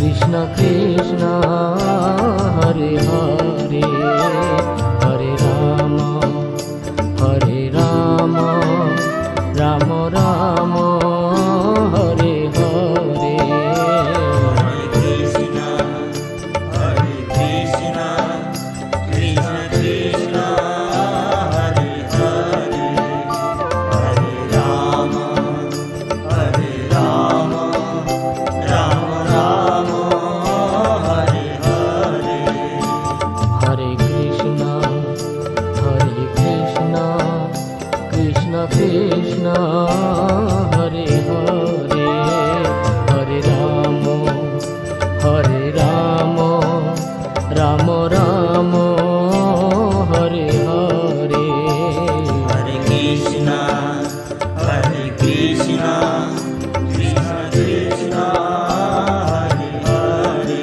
Krishna Krishna Hare Hare Hare Ram Ram Ram Hare Hare. Hare Krishna Krishna Krishna Hare Hare Hare Ram Ram Ram Hare Hare. Hare Krishna Krishna Krishna Hare Hare Hare Ram Ram Ram Hare Hare. Hare Krishna Krishna Krishna Hare Hare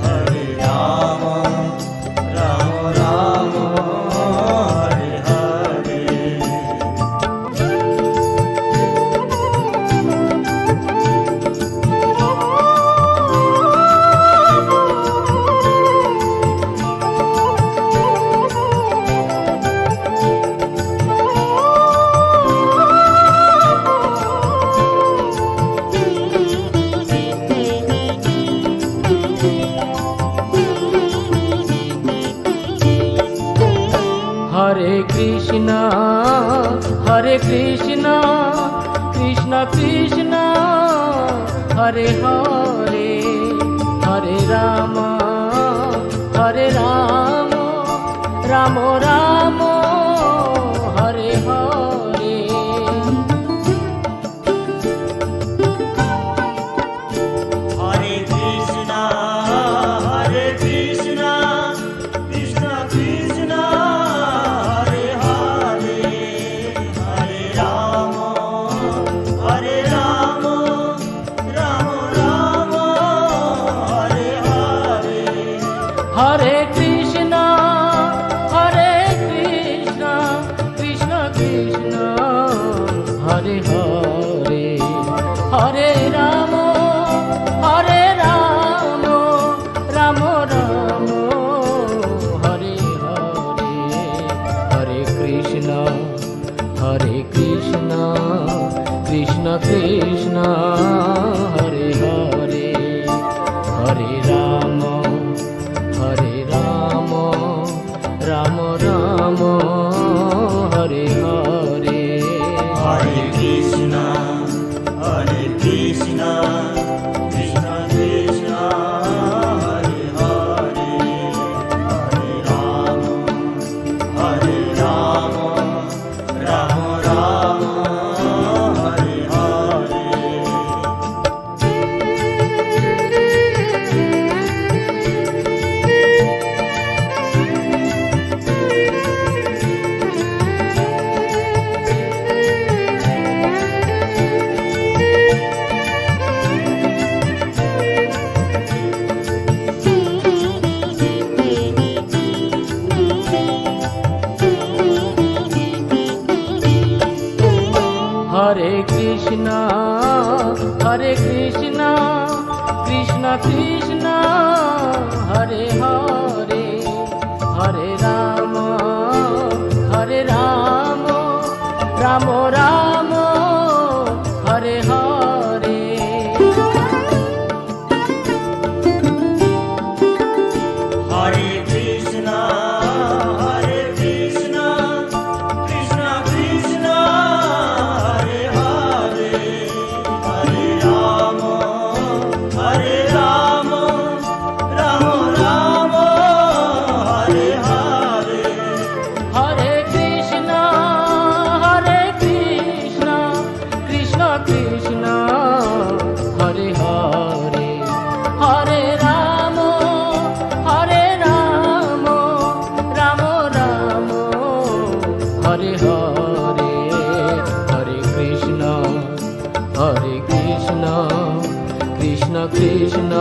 Hare Ram Ram Hare Hare. Hare Krishna Krishna Krishna Hare Hare Hare Ram Ram Ram Hare Hare. Hare Krishna Krishna Krishna Hare Hare Hare Ram Ram Hare Hare. Hare Krishna Krishna Krishna Hare Hare Hare Ram Ram Ram Hare Hare. Hare Krishna Krishna Krishna Hare Hare Hare Ram Ram Ram Hare Hare. Hare Krishna Krishna Krishna Hare Hare Hare Ram Ram Hare Hare. Hare Krishna Krishna Krishna Hare Hare Hare Ram Ram Ram Hare Hare. Hare Krishna Krishna Krishna Hare Hare Hare Ram Ram Hare Hare. Hare Krishna Krishna Krishna Hare Hare Hare Ram Ram Hare Hare. Hare Krishna Krishna Krishna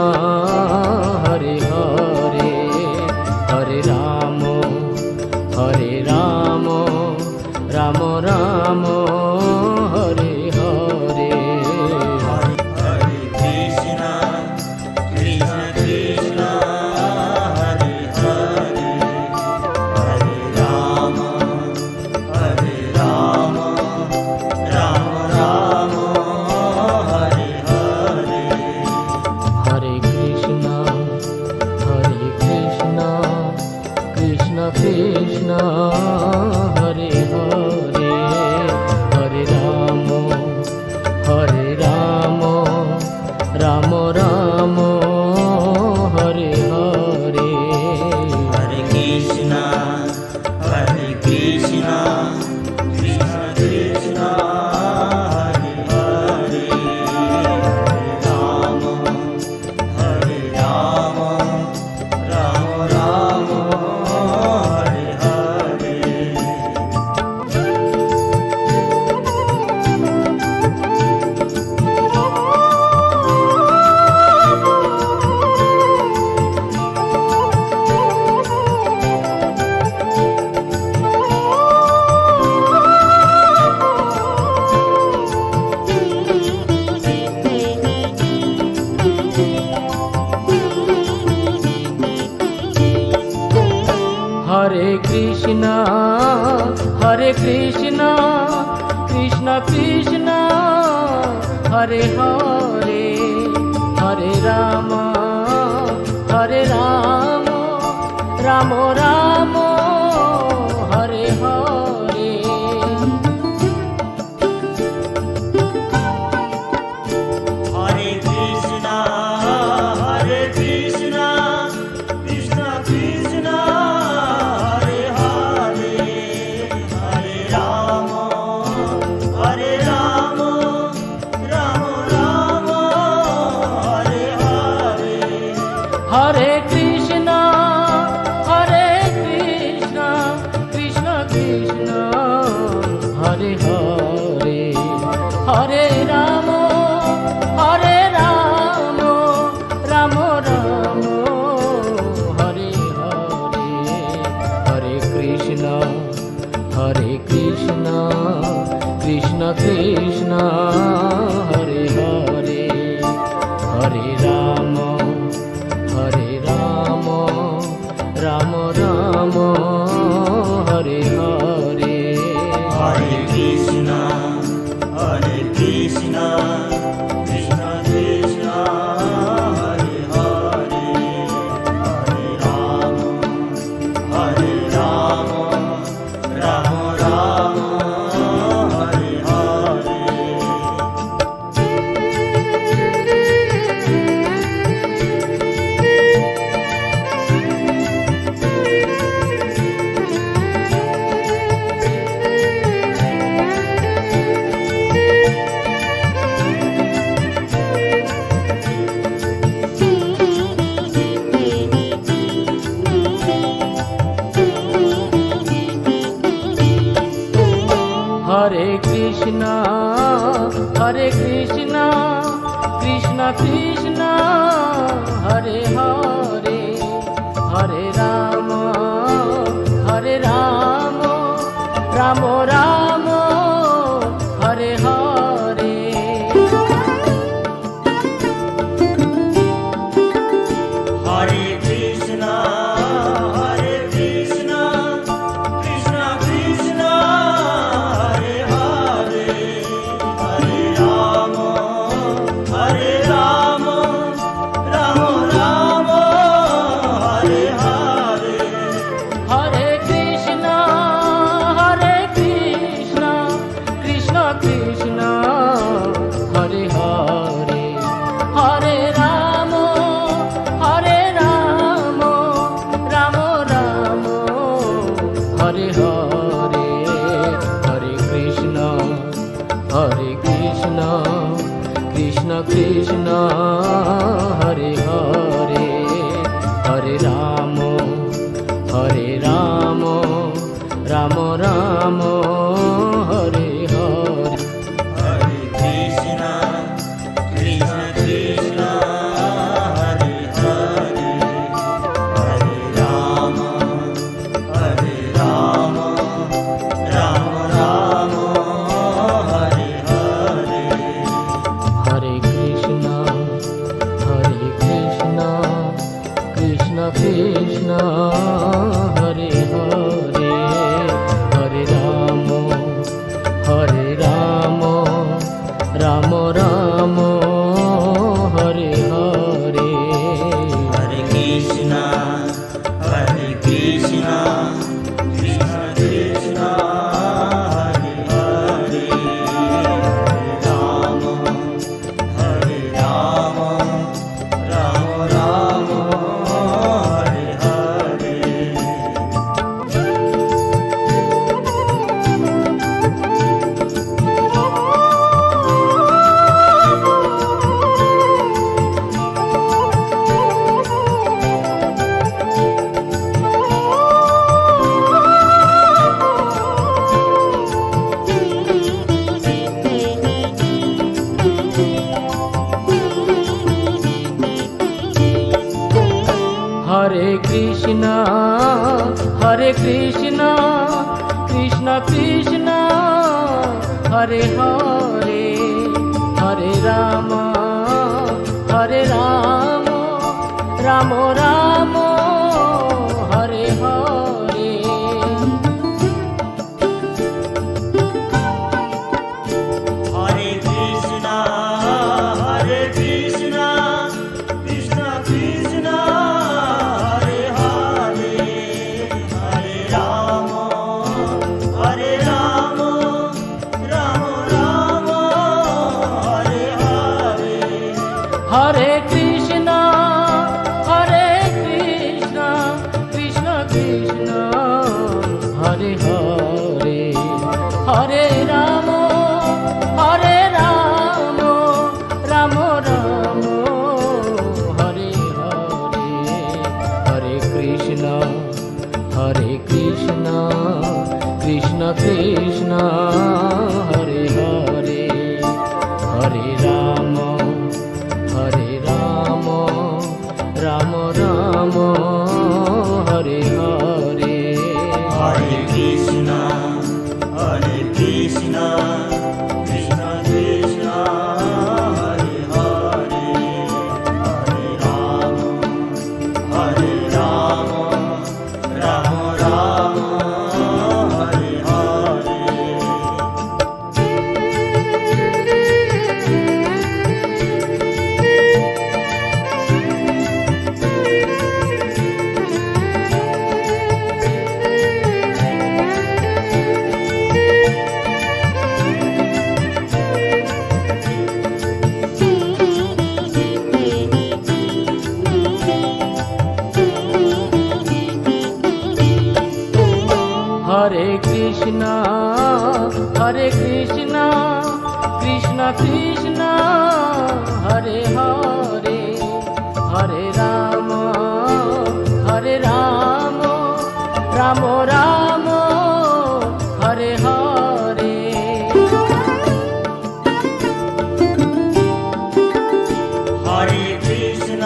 Hare Hare Hare Ram Ram Ram Hare Hare. Hare Hare Ram Ram Ram Hare Hare. Hare Krishna, Krishna Krishna, Hare Hare, Hare Rama, Rama Rama, Hare Hare. Hare Krishna Krishna Krishna Hare Hare Hare Ram Ram Ram Hare Hare. Hare Krishna Krishna Krishna Hare Hare Hare Ram Ram Ram Hare Hare. Hare Krishna, Krishna Krishna, Hare Hare, Hare Rama, Rama Rama, Hare Hare. Hare Krishna Krishna Krishna Hare Hare Hare Ram Ram Ram Hare Hare. Hare Krishna, Krishna Krishna, Hare Hare, Hare Rama, Rama Rama, Hare Hare. Hare Krishna Krishna Krishna Hare Hare Hare Ram Ram Hare Hare. Hare Krishna Krishna Krishna Hare Hare Hare Ram Ram Hare Hare. Hare Krishna, Krishna Hare Hare, Hare Rama, Rama Rama, Hare Hare. Hare Krishna Krishna Krishna Hare Hare Hare Ram Ram Hare Hare. Hare Krishna, Krishna Krishna, Hare Hare, Hare Rama, Rama Hare Hare. Hare Krishna Krishna Krishna Hare Hare Hare Ram Ram Hare Hare. Hare Krishna, Hare Krishna Krishna Krishna Hare Hare, Hare Ram Ram Ram Hare Hare, Hare Krishna Krishna Krishna Hare Hare, Hare Ram Ram Ram Hare Hare, Hare Krishna Krishna Krishna Hare Hare, Hare Ram Ram Ram Hare Hare. Hare Krishna Krishna Krishna Hare Hare, Hare Ram Ram Ram Hare Hare, Hare Krishna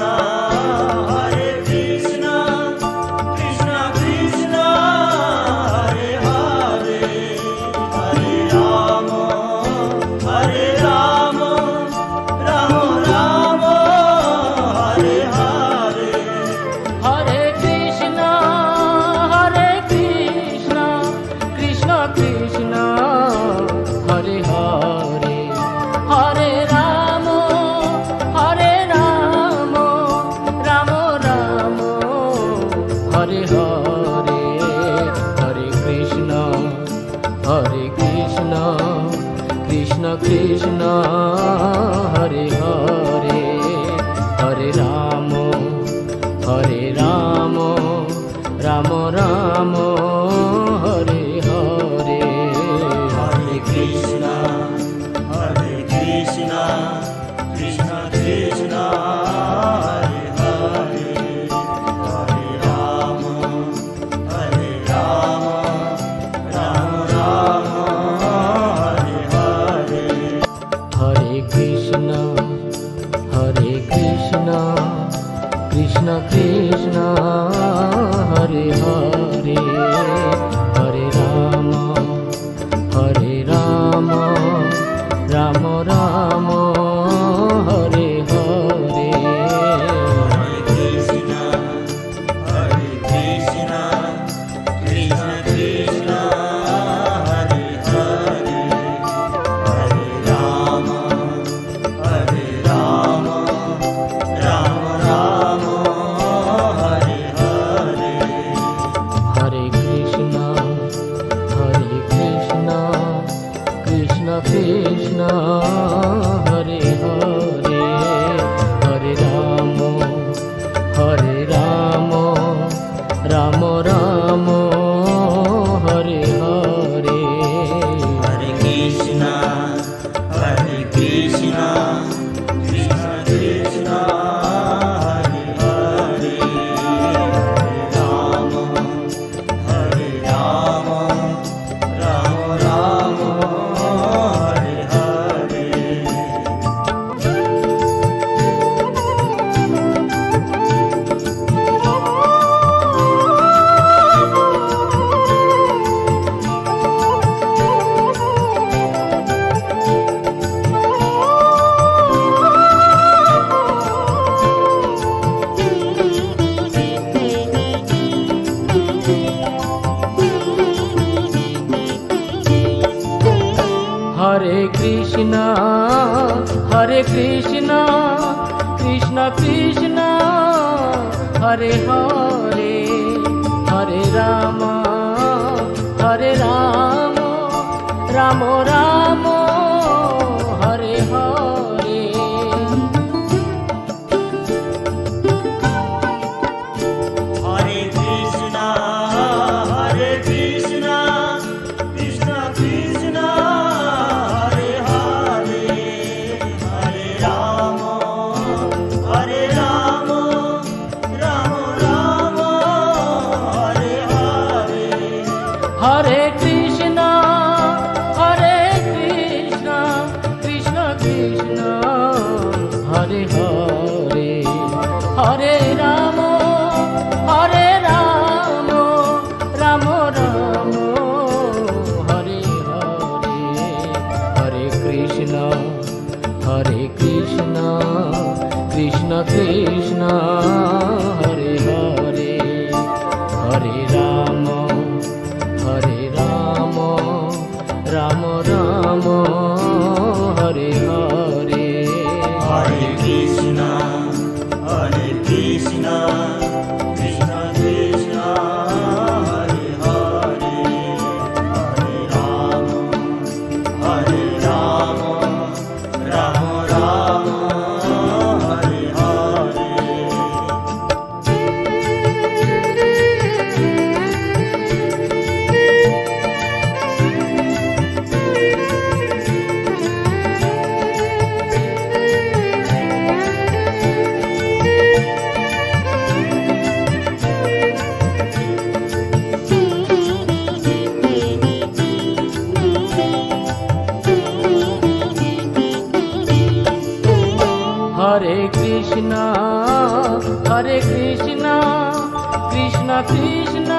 Krishna Krishna Hare Hare, Hare Ram Ram Ram Hare Hare, Hare Krishna Krishna Krishna Hare Hare, Hare Ram Ram Hare Hare, Hare Krishna Krishna Krishna Hare Hare, Hare Ram Ram Hare Hare, Hare Krishna Krishna Krishna Hare Hare, Hare Ram Ram Hare Hare, Hare Krishna Krishna Krishna Hare Hare, Hare Ram Ram Hare Hare, Hare Krishna Krishna Krishna Hare Hare, Hare Ram Ram Hare Hare, Hare Krishna Krishna Krishna Hare Hare, Hare Ram Ram Hare Hare, Hare Krishna Krishna Krishna Hare Hare, Hare Ram Ram Hare Hare. Hare Krishna Krishna Krishna Hare Hare, Hare Ram Ram Ram Hare Hare, Krishna Hare Hare Hare Ram Ram Ram Hare Hare Hare Krishna, Krishna Krishna, Hare Hare, Hare Rama, Rama Rama, Hare Hare. Hare Krishna Krishna Krishna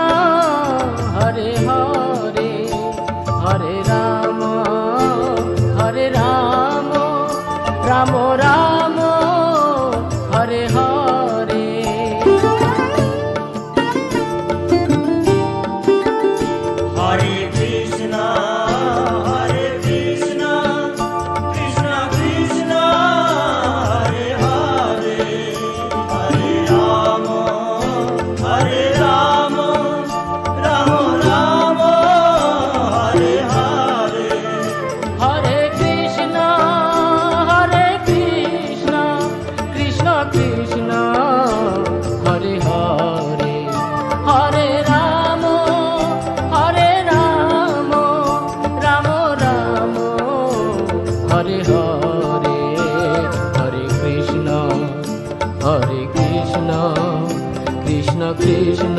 Hare Hare Hare Ram Ram Ram Hare Hare Hare Krishna, Krishna Krishna, Hare Hare, Hare Rama, Rama Rama, Hare Hare. Hare Krishna Krishna Krishna Hare Hare Hare Ram Ram Ram Hare Hare Hare Krishna Krishna Krishna